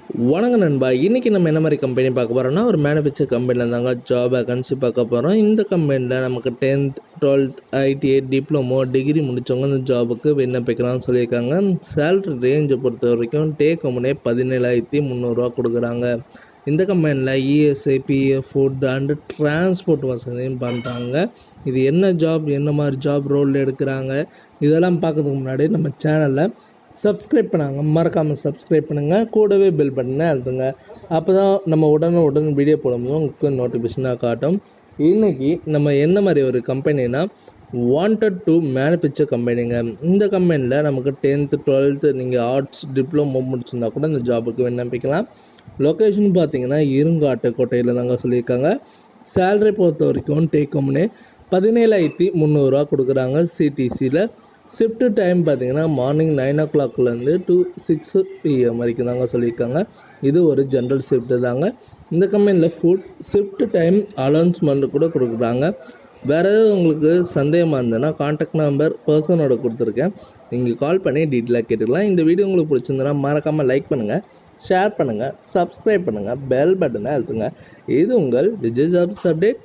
வணங்க நண்பா. இன்றைக்கி நம்ம என்ன மாதிரி கம்பெனி பார்க்க போகிறோம்னா, ஒரு மேனுஃபேக்சர் கம்பெனியில் தாங்க ஜாப் வேகன்சி பார்க்க போகிறோம். இந்த கம்பெனியில் நமக்கு 10th 12th ITI diploma degree முடித்தவங்க இந்த ஜாபுக்கு விண்ணப்பிக்கலாம்னு சொல்லியிருக்காங்க. சேலரி ரேஞ்சை பொறுத்த வரைக்கும் டேக் ஹோம்னே 17,300 கொடுக்குறாங்க. இந்த கம்பெனியில் ESI PF food and transport வசதியும் பண்ணுறாங்க. இது என்ன ஜாப், என்ன மாதிரி ஜாப் ரோல் எடுக்கிறாங்க, இதெல்லாம் பார்க்கறதுக்கு முன்னாடி நம்ம சேனலில் சப்ஸ்கிரைப் பண்ணாங்க, மறக்காமல் சப்ஸ்கிரைப் பண்ணுங்கள். கூடவே பெல் பட்டனை அழுத்துங்க. அப்போ தான் நம்ம உடனே வீடியோ போடும்போது உங்களுக்கு நோட்டிஃபிகேஷனாக காட்டும். இன்றைக்கி நம்ம என்ன மாதிரி ஒரு கம்பெனினா, வாண்டட் டு மேனுஃபேக்சர் கம்பெனிங்க. இந்த கம்பெனியில் நமக்கு 10th 12th நீங்கள் ஆர்ட்ஸ் டிப்ளமோ முடிச்சிருந்தா கூட இந்த ஜாபுக்கு விண்ணப்பிக்கலாம். லொக்கேஷன் பார்த்தீங்கன்னா இருங்காட்டுக்கோட்டையில் தாங்க சொல்லியிருக்காங்க. சேலரி பொறுத்த வரைக்கும் டேக் ஹோம்னே 17,300 கொடுக்குறாங்க சிடிசியில். ஷிஃப்ட்டு டைம் பார்த்திங்கன்னா மார்னிங் 9 o'clockலேருந்து to 6 PM வரைக்கும் தாங்க சொல்லியிருக்காங்க. இது ஒரு ஜென்ரல் ஷிஃப்ட்டு தாங்க. இந்த கம்பெனியில் ஃபுட் ஷிஃப்ட் டைம் அலௌன்ஸ்மெண்ட் கூட கொடுக்குறாங்க. வேறு ஏதாவது உங்களுக்கு சந்தேகமாக இருந்ததுன்னா கான்டாக்ட் நம்பர் பர்சனோட கொடுத்துருக்கேன், நீங்கள் கால் பண்ணி டீட்டெயிலாக கேட்டுக்கலாம். இந்த வீடியோ உங்களுக்கு பிடிச்சிருந்ததுன்னா மறக்காமல் லைக் பண்ணுங்கள், ஷேர் பண்ணுங்கள், சப்ஸ்கிரைப் பண்ணுங்கள், பெல் பட்டனை அழுத்துங்க. இது உங்கள் ஜாப்ஸ் அப்டேட்.